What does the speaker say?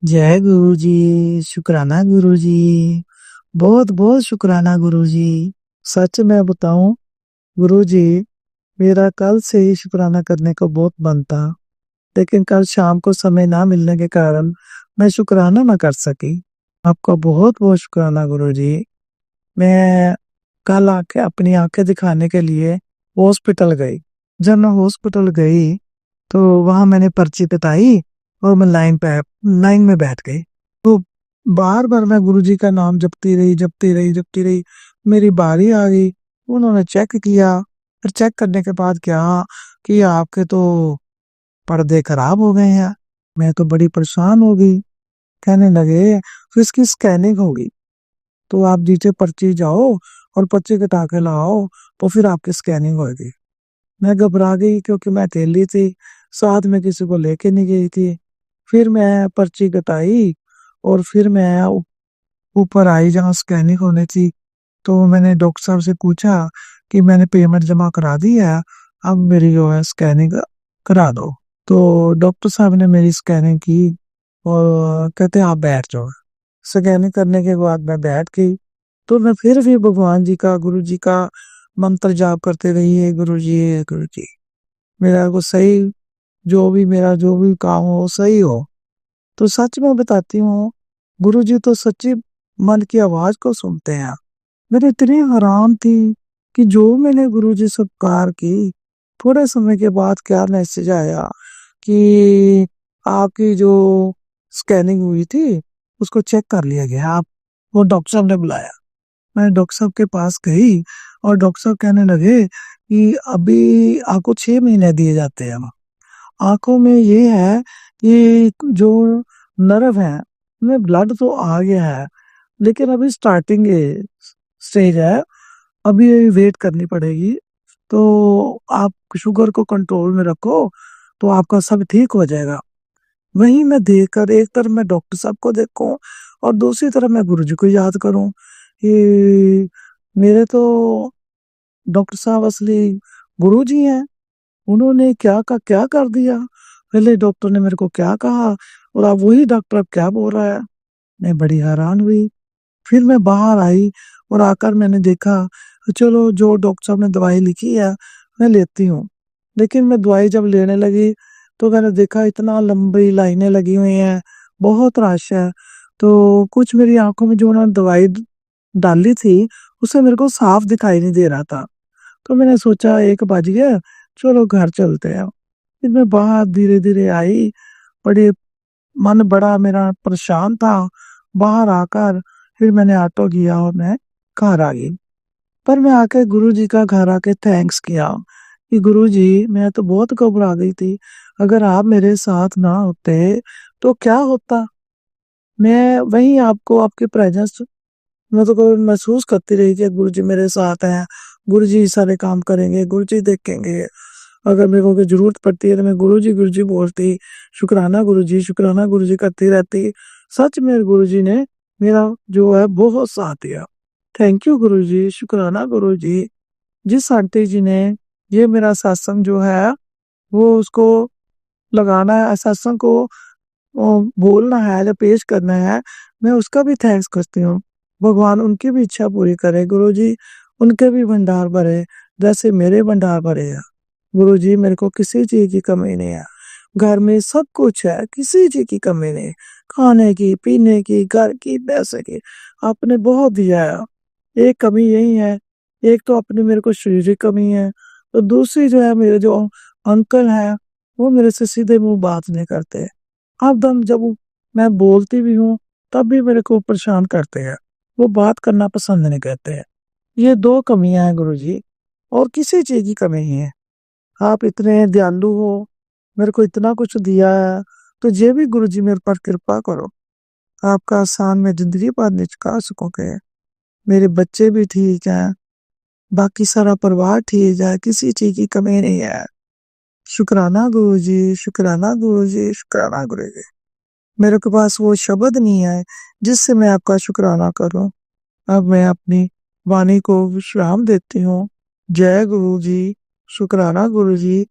जय गुरु जी। शुक्राना गुरु जी। बहुत बहुत शुक्राना गुरु जी। सच में बताऊं गुरु जी, मेरा कल से ही शुक्राना करने को बहुत मन था, लेकिन कल शाम को समय ना मिलने के कारण मैं शुक्राना ना कर सकी। आपका बहुत बहुत शुक्राना गुरु जी। मैं कल आके अपनी आंखें दिखाने के लिए हॉस्पिटल गई। जब मैं हॉस्पिटल गई तो वहां मैंने पर्ची कटाई और मैं लाइन में बैठ गई। तो बार बार मैं गुरुजी का नाम जपती रही। मेरी बारी आ गई। उन्होंने चेक किया। फिर चेक करने के बाद क्या कि आपके तो पर्दे खराब हो गए हैं। मैं तो बड़ी परेशान हो गई। कहने लगे फिर इसकी स्कैनिंग होगी, तो आप नीचे पर्ची जाओ और पर्ची कटा के लाओ, तो फिर आपकी स्कैनिंग होगी। मैं घबरा गई क्योंकि मैं अकेली थी, साथ में किसी को लेके नहीं गई थी। फिर मैं पर्ची कटाई और फिर मैं ऊपर आई जहाँ स्कैनिंग होनी थी। तो मैंने डॉक्टर साहब से पूछा कि मैंने पेमेंट जमा करा दी है, अब मेरी जो है स्कैनिंग करा दो। तो डॉक्टर साहब ने मेरी स्कैनिंग की और कहते आप बैठ जाओ। स्कैनिंग करने के बाद मैं बैठ गई। तो मैं फिर भी भगवान जी का, गुरु जी का मंत्र जाप करते रही है, गुरु जी है, गुरु जी मेरा को सही, मेरा जो भी काम हो सही हो। तो सच में बताती हूँ, गुरु जी तो सच्ची मन की आवाज को सुनते हैं। मैंने इतनी हैरान थी कि जो मैंने गुरु जी से पुकार की, थोड़े समय के बाद क्या मैसेज आया कि आपकी जो स्कैनिंग हुई थी उसको चेक कर लिया गया। आप वो डॉक्टर साहब ने बुलाया। मैं डॉक्टर साहब के पास गई और डॉक्टर साहब कहने लगे कि अभी आपको 6 महीने दिए जाते हैं। आंखों में ये है कि जो नर्व है उनमें ब्लड तो आ गया है, लेकिन अभी स्टार्टिंग स्टेज है, अभी वेट करनी पड़ेगी। तो आप शुगर को कंट्रोल में रखो, तो आपका सब ठीक हो जाएगा। वहीं मैं देखकर एक तरफ मैं डॉक्टर साहब को देखूं और दूसरी तरफ मैं गुरुजी को याद करूं कि मेरे तो डॉक्टर साहब असली गुरुजी हैं। उन्होंने क्या का क्या कर दिया। पहले डॉक्टर ने मेरे को क्या कहा और अब वही डॉक्टर अब क्या बोल रहा है। मैं बड़ी हैरान हुई। फिर मैं बाहर आई और आकर मैंने देखा, चलो जो डॉक्टर साहब ने दवाई लिखी है मैं लेती हूँ। लेकिन मैं दवाई जब लेने लगी तो मैंने देखा इतना लंबी लाइनें लगी हुई हैं, बहुत रश है। तो कुछ मेरी आंखों में जो उन्होंने दवाई डाली थी उसे मेरे को साफ दिखाई नहीं दे रहा था। तो मैंने सोचा 1 बज गया, चलो घर चलते हैं। फिर मैं बाहर धीरे धीरे आई। बड़े मन बड़ा मेरा परेशान था। बाहर आकर फिर मैंने ऑटो किया और मैं घर आ गई। पर मैं आके गुरुजी का घर आके थैंक्स किया कि गुरुजी मैं तो बहुत घबरा गई थी, अगर आप मेरे साथ ना होते तो क्या होता। मैं वहीं आपको आपके प्रेजेंस मैं तो कभी महसूस करती रही कि गुरुजी मेरे साथ हैं, गुरुजी सारे काम करेंगे, गुरुजी देखेंगे। अगर मेरे को कोई जरूरत पड़ती है तो मैं गुरुजी बोलती, शुक्राना गुरुजी करती रहती। सच में गुरुजी ने मेरा जो है बहुत साथ दिया। थैंक यू गुरुजी, शुक्राना गुरुजी। जिस आंटी जी ने ये मेरा सत्संग जो है वो उसको लगाना है, सत्संग को बोलना है या पेश करना है, मैं उसका भी थैंक्स करती हूँ। भगवान उनकी भी इच्छा पूरी करे गुरुजी, उनके भी भंडार भरे जैसे मेरे भंडार भरे हैं। गुरुजी मेरे को किसी चीज की कमी नहीं है। घर में सब कुछ है, किसी चीज की कमी नहीं। खाने की, पीने की, घर की, पैसे की, आपने बहुत दिया है। एक कमी यही है, एक तो अपनी मेरे को शारीरिक कमी है, तो दूसरी जो है मेरे जो अंकल हैं वो मेरे से सीधे मुंह बात नहीं करते। हरदम जब मैं बोलती भी हूँ तब भी मेरे को परेशान करते हैं। वो बात करना पसंद नहीं करते हैं। ये 2 कमियां हैं गुरुजी, और किसी चीज की कमी नहीं है। आप इतने दयालु हो, मेरे को इतना कुछ दिया है, तो ये भी गुरुजी मेरे पर कृपा करो। आपका एहसान मैं जिंदगी भर नहीं चुका सकोगे। मेरे बच्चे भी ठीक हैं, बाकी सारा परिवार ठीक है, किसी चीज की कमी नहीं है। शुक्राना गुरुजी, शुक्राना गुरुजी, शुक्राना गुरुजी। मेरे के पास वो शब्द नहीं है जिससे मैं आपका शुक्राना करूं। अब मैं अपनी वाणी को विश्राम देती हूँ। जय गुरु जी। शुक्राना गुरु जी।